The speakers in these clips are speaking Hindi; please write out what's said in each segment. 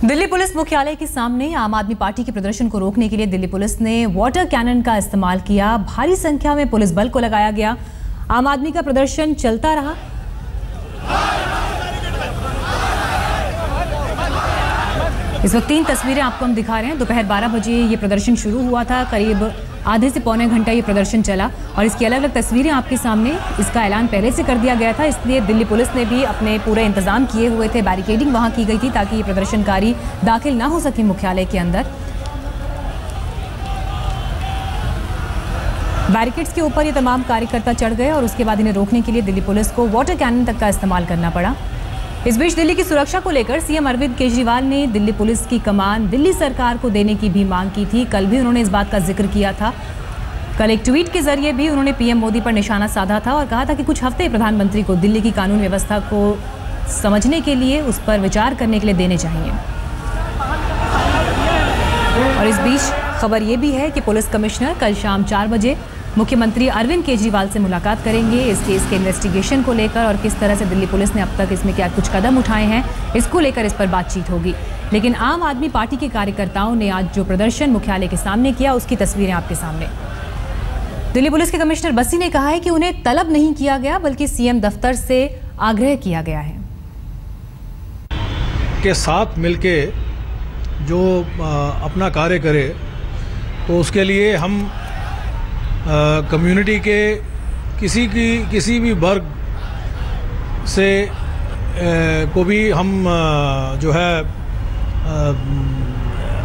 दिल्ली पुलिस मुख्यालय के सामने आम आदमी पार्टी के प्रदर्शन को रोकने के लिए दिल्ली पुलिस ने वाटर कैनन का इस्तेमाल किया। भारी संख्या में पुलिस बल को लगाया गया। आम आदमी का प्रदर्शन चलता रहा। इस वक्त 3 तस्वीरें आपको हम दिखा रहे हैं। दोपहर 12 बजे ये प्रदर्शन शुरू हुआ था। करीब आधे से पौने घंटा ये प्रदर्शन चला और इसकी अलग अलग तस्वीरें आपके सामने। इसका ऐलान पहले से कर दिया गया था, इसलिए दिल्ली पुलिस ने भी अपने पूरे इंतजाम किए हुए थे। बैरिकेडिंग वहां की गई थी ताकि ये प्रदर्शनकारी दाखिल ना हो सके मुख्यालय के अंदर। बैरिकेड्स के ऊपर ये तमाम कार्यकर्ता चढ़ गए और उसके बाद इन्हें रोकने के लिए दिल्ली पुलिस को वाटर कैनन तक का इस्तेमाल करना पड़ा। इस बीच दिल्ली की सुरक्षा को लेकर सीएम अरविंद केजरीवाल ने दिल्ली पुलिस की कमान दिल्ली सरकार को देने की भी मांग की थी। कल भी उन्होंने इस बात का जिक्र किया था। कल एक ट्वीट के जरिए भी उन्होंने पीएम मोदी पर निशाना साधा था और कहा था कि कुछ हफ्ते प्रधानमंत्री को दिल्ली की कानून व्यवस्था को समझने के लिए, उस पर विचार करने के लिए देने चाहिए। और इस बीच खबर यह भी है कि पुलिस कमिश्नर कल शाम 4 बजे मुख्यमंत्री अरविंद केजरीवाल से मुलाकात करेंगे इस केस के इन्वेस्टिगेशन को लेकर और किस तरह से दिल्ली पुलिस ने अब तक इसमें क्या कुछ कदम उठाए हैं, इसको लेकर इस पर बातचीत होगी। लेकिन आम आदमी पार्टी के कार्यकर्ताओं ने आज जो प्रदर्शन मुख्यालय के सामने किया, उसकी तस्वीरें आपके सामने। दिल्ली पुलिस के कमिश्नर बसी ने कहा है कि उन्हें तलब नहीं किया गया बल्कि सीएम दफ्तर से आग्रह किया गया है के साथ मिलके जो अपना कार्य करे, तो उसके लिए हम कम्युनिटी के किसी भी वर्ग से को भी हम जो है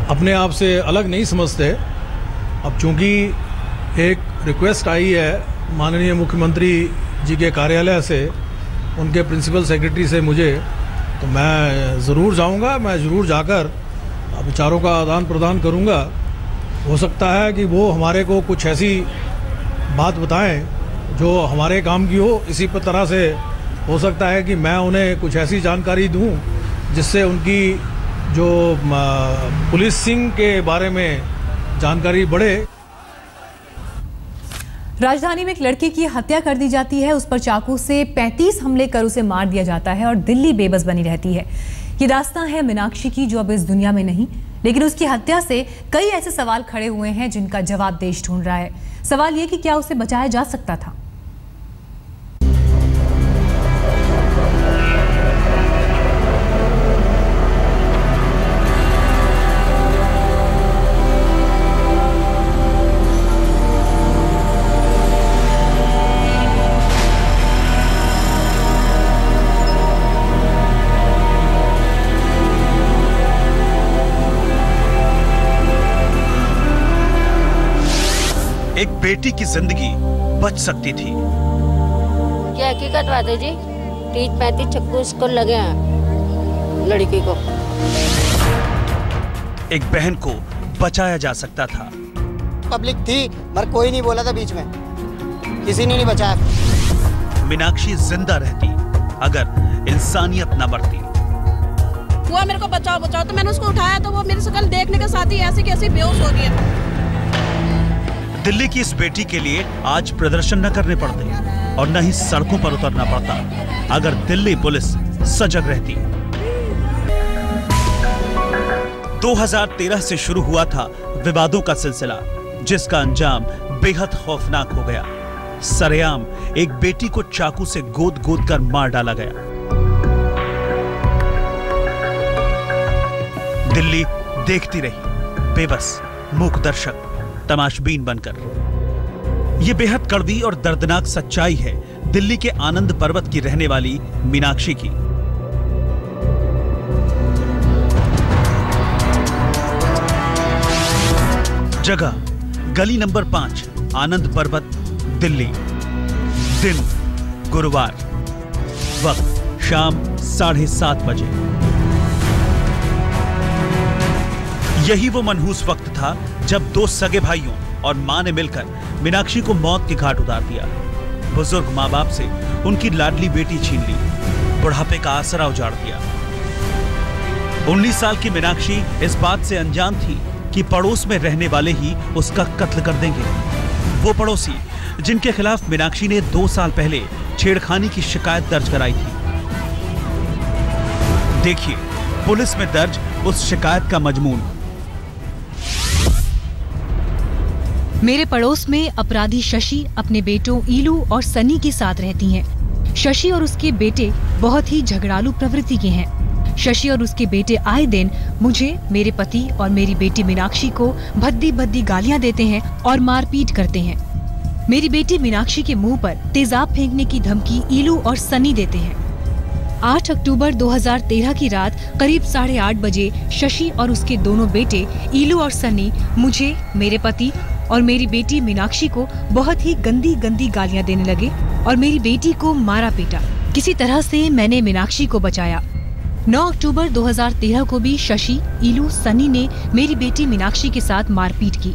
अपने आप से अलग नहीं समझते। अब चूंकि एक रिक्वेस्ट आई है माननीय मुख्यमंत्री जी के कार्यालय से, उनके प्रिंसिपल सेक्रेटरी से मुझे, तो मैं ज़रूर जाऊंगा। मैं ज़रूर जाकर विचारों का आदान प्रदान करूंगा। हो सकता है कि वो हमारे को कुछ ऐसी बात बताएं जो हमारे काम की हो। इसी तरह से हो सकता है कि मैं उन्हें कुछ ऐसी जानकारी दूं जिससे उनकी जो पुलिसिंग के बारे में जानकारी बढ़े। राजधानी में एक लड़के की हत्या कर दी जाती है, उस पर चाकू से 35 हमले कर उसे मार दिया जाता है और दिल्ली बेबस बनी रहती है। ये दास्तां है मीनाक्षी की, जो अब इस दुनिया में नहीं, लेकिन उसकी हत्या से कई ऐसे सवाल खड़े हुए हैं जिनका जवाब देश ढूंढ रहा है। सवाल ये कि क्या उसे बचाया जा सकता था? एक बेटी की जिंदगी बच सकती थी। क्या हकीकत बात है जी? 30-35 चक्कू इसको लगे हैं लड़की को। एक बहन को बचाया जा सकता था। पब्लिक थी मगर कोई नहीं बोला था बीच में, किसी ने नहीं बचाया। मीनाक्षी जिंदा रहती अगर इंसानियत न बढ़ती। वो मेरे को बचाओ बचाओ, तो मैंने उसको उठाया तो वो मेरी शक्ल देखने के साथ ही ऐसी कैसी बेहोश हो गया। दिल्ली की इस बेटी के लिए आज प्रदर्शन न करने पड़ते और न ही सड़कों पर उतरना पड़ता अगर दिल्ली पुलिस सजग रहती। 2013 से शुरू हुआ था विवादों का सिलसिला, जिसका अंजाम बेहद खौफनाक हो गया। सरेआम एक बेटी को चाकू से गोद गोद कर मार डाला गया। दिल्ली देखती रही, बेबस, मूक दर्शक, तमाशबीन बनकर। यह बेहद कड़वी और दर्दनाक सच्चाई है दिल्ली के आनंद पर्वत की रहने वाली मीनाक्षी की। जगह गली नंबर 5, आनंद पर्वत, दिल्ली। दिन गुरुवार, वक्त शाम 7:30 बजे। यही वो मनहूस वक्त था जब 2 सगे भाइयों और मां ने मिलकर मीनाक्षी को मौत के घाट उतार दिया। बुजुर्ग मां बाप से उनकी लाडली बेटी छीन ली, बुढ़ापे का आसरा उजाड़ दिया। 19 साल की मीनाक्षी इस बात से अनजान थी कि पड़ोस में रहने वाले ही उसका कत्ल कर देंगे। वो पड़ोसी जिनके खिलाफ मीनाक्षी ने 2 साल पहले छेड़खानी की शिकायत दर्ज कराई थी। देखिए पुलिस में दर्ज उस शिकायत का मजमून। मेरे पड़ोस में अपराधी शशि अपने बेटों ईलू और सनी के साथ रहती हैं। शशि और उसके बेटे बहुत ही झगड़ालू प्रवृत्ति के हैं। शशि और उसके बेटे आए दिन मुझे, मेरे पति और मेरी बेटी मीनाक्षी को भद्दी भद्दी गालियां देते हैं और मारपीट करते हैं। मेरी बेटी मीनाक्षी के मुंह पर तेजाब फेंकने की धमकी ईलू और सनी देते हैं। 8 अक्टूबर 2013 की रात करीब 8:30 बजे शशि और उसके दोनों बेटे ईलू और सनी मुझे, मेरे पति और मेरी बेटी मीनाक्षी को बहुत ही गंदी गंदी गालियां देने लगे और मेरी बेटी को मारा पीटा। किसी तरह से मैंने मीनाक्षी को बचाया। 9 अक्टूबर 2013 को भी शशि, ईलू, सनी ने मेरी बेटी मीनाक्षी के साथ मारपीट की।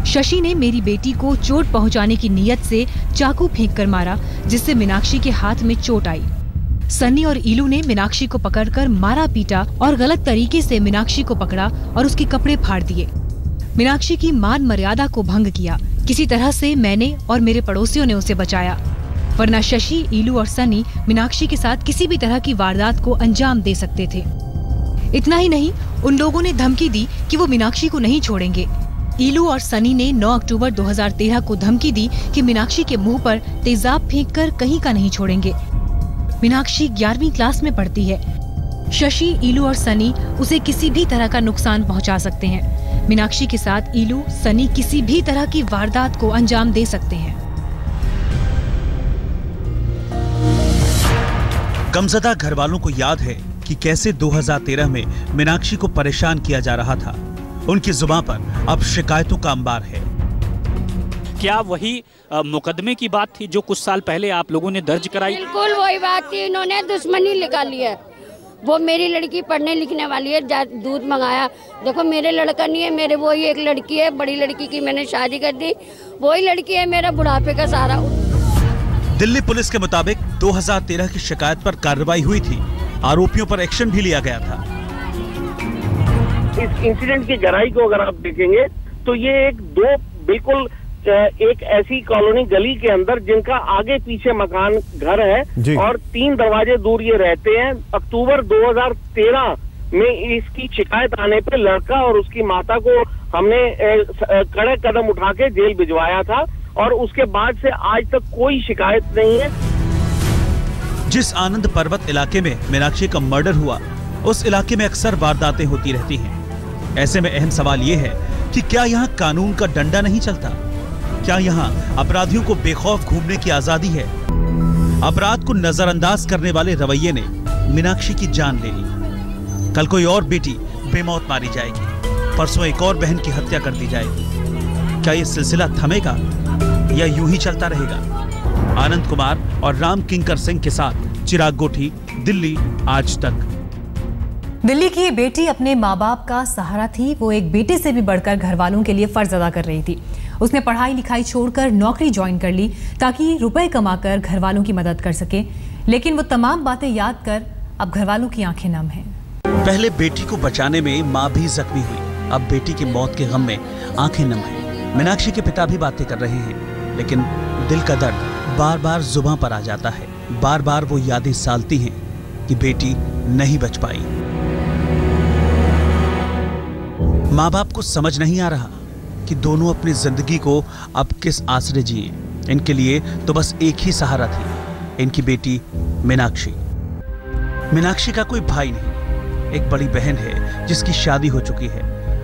शशि ने मेरी बेटी को चोट पहुंचाने की नीयत से चाकू फेंककर मारा, जिससे मीनाक्षी के हाथ में चोट आई। सनी और ईलू ने मीनाक्षी को पकड़कर मारा पीटा और गलत तरीके से मीनाक्षी को पकड़ा और उसके कपड़े फाड़ दिए। मीनाक्षी की मान मर्यादा को भंग किया। किसी तरह से मैंने और मेरे पड़ोसियों ने उसे बचाया, वरना शशि, ईलू और सनी मीनाक्षी के साथ किसी भी तरह की वारदात को अंजाम दे सकते थे। इतना ही नहीं, उन लोगों ने धमकी दी कि वो मीनाक्षी को नहीं छोड़ेंगे। ईलू और सनी ने 9 अक्टूबर 2013 को धमकी दी कि मीनाक्षी के मुंह पर तेजाब फेंककर कहीं का नहीं छोड़ेंगे। मीनाक्षी 11वीं क्लास में पढ़ती है। शशि, ईलू और सनी उसे किसी भी तरह का नुकसान पहुंचा सकते हैं। मीनाक्षी के साथ ईलू, सनी किसी भी तरह की वारदात को अंजाम दे सकते हैं। गमज़दा घर वालों को याद है कि कैसे 2013 में मीनाक्षी को परेशान किया जा रहा था। उनकी जुबान पर अब शिकायतों का अंबार है। क्या वही मुकदमे की बात थी जो कुछ साल पहले आप लोगों ने दर्ज कराई? बिल्कुल वही बात थी। इन्होंने दुश्मनी निकाली है। वो मेरी लड़की पढ़ने लिखने वाली है, दूध मंगाया। देखो मेरे लड़का नहीं है, मेरे वही एक लड़की है, बड़ी लड़की की मैंने शादी कर दी। वही लड़की है मेरा बुढ़ापे का सहारा। दिल्ली पुलिस के मुताबिक 2013 की शिकायत पर कार्रवाई हुई थी। आरोपियों पर एक्शन भी लिया गया था। इस इंसिडेंट की गहराई को अगर आप देखेंगे तो ये बिल्कुल एक ऐसी कॉलोनी गली के अंदर जिनका आगे पीछे मकान घर है और 3 दरवाजे दूर ये रहते हैं। अक्टूबर 2013 में इसकी शिकायत आने पे लड़का और उसकी माता को हमने कड़े कदम उठा के जेल भिजवाया था और उसके बाद से आज तक कोई शिकायत नहीं है। जिस आनंद पर्वत इलाके में मीनाक्षी का मर्डर हुआ, उस इलाके में अक्सर वारदातें होती रहती हैं। ऐसे में अहम सवाल ये है कि क्या यहाँ कानून का डंडा नहीं चलता? क्या यहाँ अपराधियों को बेखौफ घूमने की आजादी है? अपराध को नजरअंदाज करने वाले रवैये ने मीनाक्षी की जान ले ली। कल कोई और बेटी बेमौत मारी जाएगी, परसों एक और बहन की हत्या कर दी जाएगी। क्या ये सिलसिला थमेगा या यूं ही चलता रहेगा? आनंद कुमार और राम किंकर सिंह के साथ चिराग गोठी, दिल्ली आज तक। दिल्ली की ये बेटी अपने माँ बाप का सहारा थी। वो एक बेटे से भी बढ़कर घर वालों के लिए फर्ज अदा कर रही थी। उसने पढ़ाई लिखाई छोड़कर नौकरी ज्वाइन कर ली ताकि रुपए कमाकर घर वालों की मदद कर सके। लेकिन वो तमाम बातें याद कर अब घर वालों की आंखें नम हैं। पहले बेटी को बचाने में माँ भी जख्मी हुई, अब बेटी की मौत के गम में आंखें नम हैं। मीनाक्षी के पिता भी बातें कर रहे हैं, लेकिन दिल का दर्द बार बार जुबां पर आ जाता है। बार बार वो यादें सालती हैं कि बेटी नहीं बच पाई। माँ बाप को समझ नहीं आ रहा कि दोनों अपनी जिंदगी को अब किस आसरे जिए। इनके लिए तो बस एक ही सहारा थी, इनकी बेटी मीनाक्षी। मीनाक्षी का कोई भाई नहीं, एक बड़ी बहन है जिसकी शादी हो चुकी है।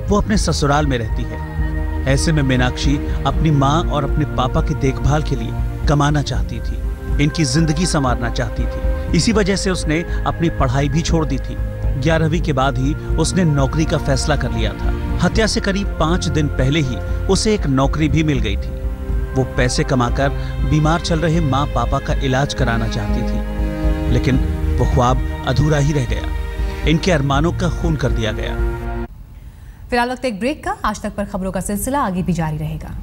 वो अपने ससुराल में रहती है। ऐसे में मीनाक्षी अपनी माँ और अपने पापा की देखभाल के लिए कमाना चाहती थी, इनकी जिंदगी संवारना चाहती थी। इसी वजह से उसने अपनी पढ़ाई भी छोड़ दी थी। 11वीं के बाद ही उसने नौकरी का फैसला कर लिया था। हत्या से करीब 5 दिन पहले ही उसे एक नौकरी भी मिल गई थी। वो पैसे कमाकर बीमार चल रहे माँ पापा का इलाज कराना चाहती थी, लेकिन वो ख्वाब अधूरा ही रह गया। इनके अरमानों का खून कर दिया गया। फिलहाल वक्त एक ब्रेक का। आज तक पर खबरों का सिलसिला आगे भी जारी रहेगा।